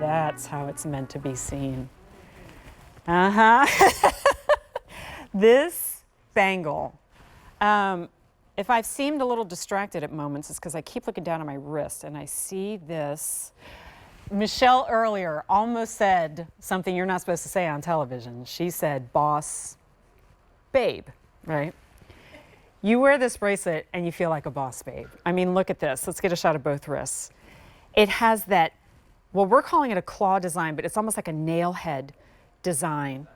That's how it's meant to be seen. Uh-huh. This bangle, if I've seemed a little distracted at moments, it's because I keep looking down at my wrist and I see this. Michelle earlier almost said something you're not supposed to say on television. She said, boss babe, right? You wear this bracelet and you feel like a boss babe. I mean, look at this. Let's get a shot of both wrists. It has that, well, we're calling it a claw design, but it's almost like a nail head design,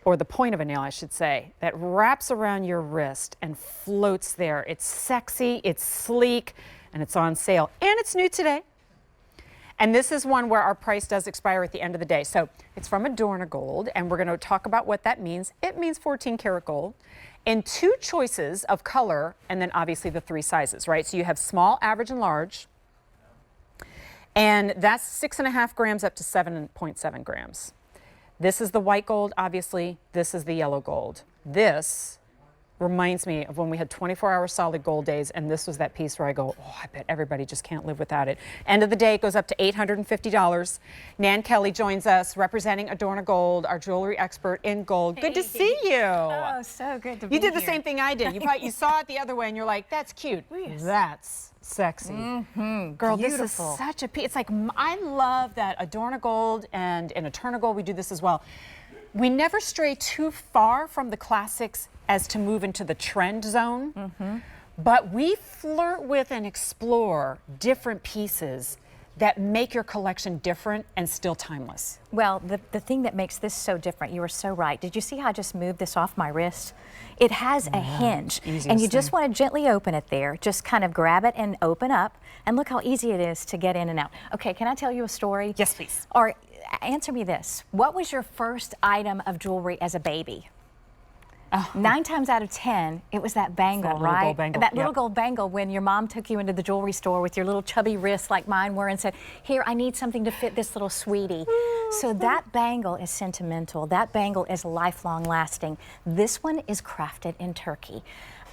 or the point of a nail, I should say, that wraps around your wrist and floats there. It's sexy, it's sleek, and it's on sale. And it's new today. And this is one where our price does expire at the end of the day. So it's from Adorna Gold, and we're going to talk about what that means. It means 14 karat gold in 2 choices of color, and then obviously the 3 sizes, right? So you have small, average, and large. And that's 6.5 grams up to 7.7 grams. This is the white gold, obviously. This is the yellow gold. This reminds me of when we had 24-hour solid gold days, and this was that piece where I go, oh, I bet everybody just can't live without it. End of the day, it goes up to $850. Nan Kelly joins us, representing Adorna Gold, our jewelry expert in gold. Good to see you. Oh, so good to be here. You did the here. same thing I did. You saw it the other way, and you're like, that's cute. Yes. That's sexy. Girl, Beautiful. this is such a piece. It's like, I love that Adorna Gold and in Eterna Gold, we do this as well. We never stray too far from the classics as to move into the trend zone, but we flirt with and explore different pieces that make your collection different and still timeless. Well, the thing that makes this so different, you were so right. Did you see how I just moved this off my wrist? It has a hinge, and you just want to gently open it there. Just kind of grab it and open up, and look how easy it is to get in and out. Okay, can I tell you a story? Yes, please. Or answer me this. What was your first item of jewelry as a baby? 9 times out of 10, it was that bangle, right? Gold bangle. That little gold bangle when your mom took you into the jewelry store with your little chubby wrists like mine were and said, here, I need something to fit this little sweetie. So that bangle is sentimental. That bangle is lifelong lasting. This one is crafted in Turkey.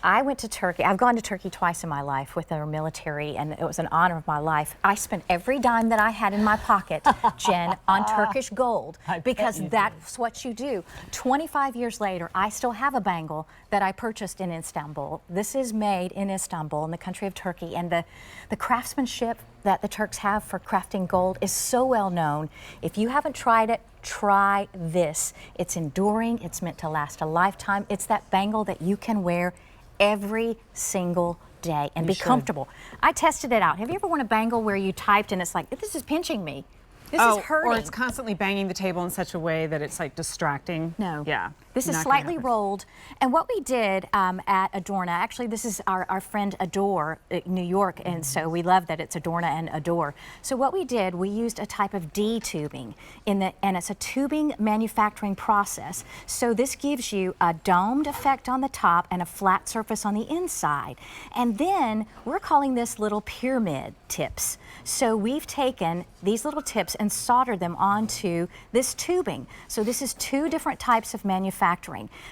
I went to Turkey. I've gone to Turkey twice in my life with our military, and it was an honor of my life. I spent every dime that I had in my pocket, Jen, on Turkish gold, because that's what you do. 25 years later, I still have a bangle that I purchased in Istanbul. This is made in Istanbul, in the country of Turkey, and the craftsmanship that the Turks have for crafting gold is so well known. If you haven't tried it, try this. It's enduring. It's meant to last a lifetime. It's that bangle that you can wear every single day and be comfortable. I tested it out. Have you ever worn a bangle where you typed and it's like, this is pinching me? This is hurting. Or it's constantly banging the table in such a way that it's like distracting. No. Yeah. This is slightly rolled. And what we did at Adorna, actually this is our friend Adore in New York, and so we love that it's Adorna and Adore. So what we did, we used a type of D tubing, and it's a tubing manufacturing process. So this gives you a domed effect on the top and a flat surface on the inside. And then we're calling this little pyramid tips. So we've taken these little tips and soldered them onto this tubing. So this is 2 different types of manufacturing.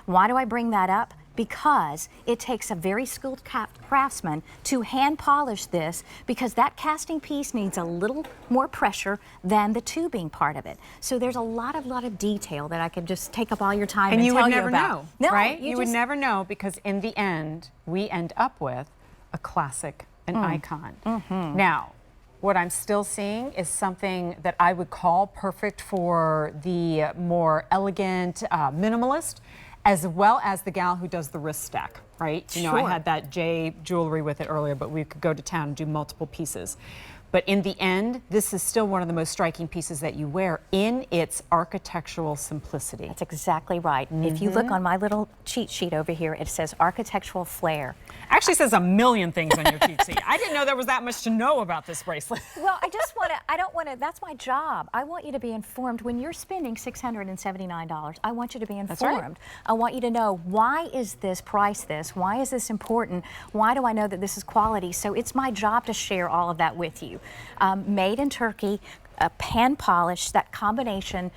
Why do I bring that up? Because it takes a very skilled craftsman to hand polish this, because that casting piece needs a little more pressure than the tubing part of it. So there's a lot of detail that I could just take up all your time and you tell would you never about. know, No, right? You would never know, because in the end, we end up with a classic, an icon. Now, what I'm still seeing is something that I would call perfect for the more elegant minimalist, as well as the gal who does the wrist stack, right? You know, I had that J jewelry with it earlier, but we could go to town and do multiple pieces. But in the end, this is still one of the most striking pieces that you wear in its architectural simplicity. That's exactly right. If you look on my little cheat sheet over here, it says architectural flair. Actually says a million things on your cheat sheet. I didn't know there was that much to know about this bracelet. Well, I don't want to, that's my job. I want you to be informed. When you're spending $679, I want you to be informed. That's right. I want you to know, why is this price this? Why is this important? Why do I know that this is quality? So it's my job to share all of that with you. Made in Turkey, hand polished, that combination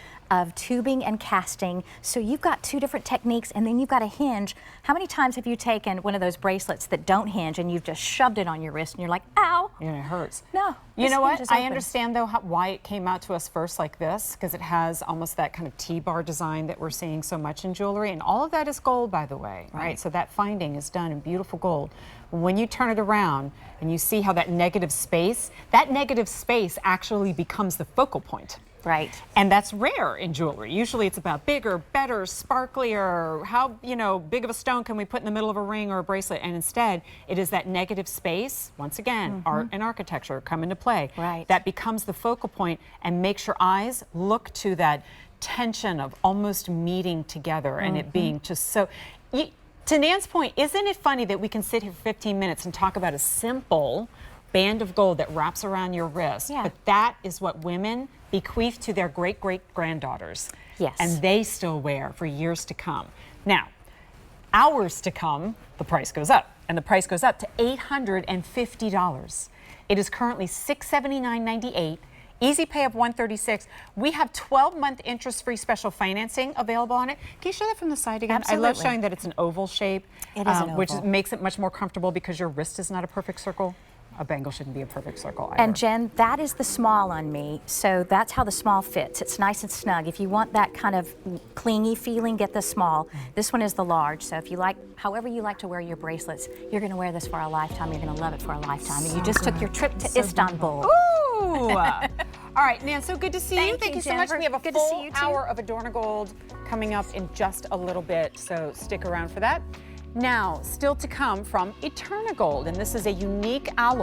of tubing and casting. So you've got 2 different techniques, and then you've got a hinge. How many times have you taken one of those bracelets that don't hinge and you've just shoved it on your wrist and you're like, ow? Yeah, it hurts. No. You this know hinge what? is I open. understand though why it came out to us first like this, because it has almost that kind of T-bar design that we're seeing so much in jewelry, and all of that is gold, by the way, right? So that finding is done in beautiful gold. When you turn it around and you see how that negative space actually becomes the focal point. Right. And that's rare in jewelry. Usually it's about bigger, better, sparklier, how, you know, big of a stone can we put in the middle of a ring or a bracelet? And instead, it is that negative space, once again, art and architecture come into play. Right. That becomes the focal point and makes your eyes look to that tension of almost meeting together and it being just so... To Nan's point, isn't it funny that we can sit here for 15 minutes and talk about a simple band of gold that wraps around your wrist? Yeah. But that is what women bequeath to their great-great-granddaughters. Yes. And they still wear for years to come. Now, hours to come, the price goes up. And the price goes up to $850. It is currently $679.98. Easy pay of $136. We have 12-month interest-free special financing available on it. Can you show that from the side again? Absolutely. I love showing that it's an oval shape, It is an which oval. makes it much more comfortable because your wrist is not a perfect circle. A bangle shouldn't be a perfect circle either. And Jen, that is the small on me, so that's how the small fits. It's nice and snug. If you want that kind of clingy feeling, get the small. This one is the large, so if you like, however you like to wear your bracelets, you're gonna wear this for a lifetime. You're gonna love it for a lifetime. And you just took your trip to Istanbul. Ooh! All right, Nan, so good to see you. Thank you, so much. Jennifer. We have a Good to see full you, too. hour of Adorna Gold coming up in just a little bit, so stick around for that. Now, still to come from Eterna Gold, and this is a unique alloy.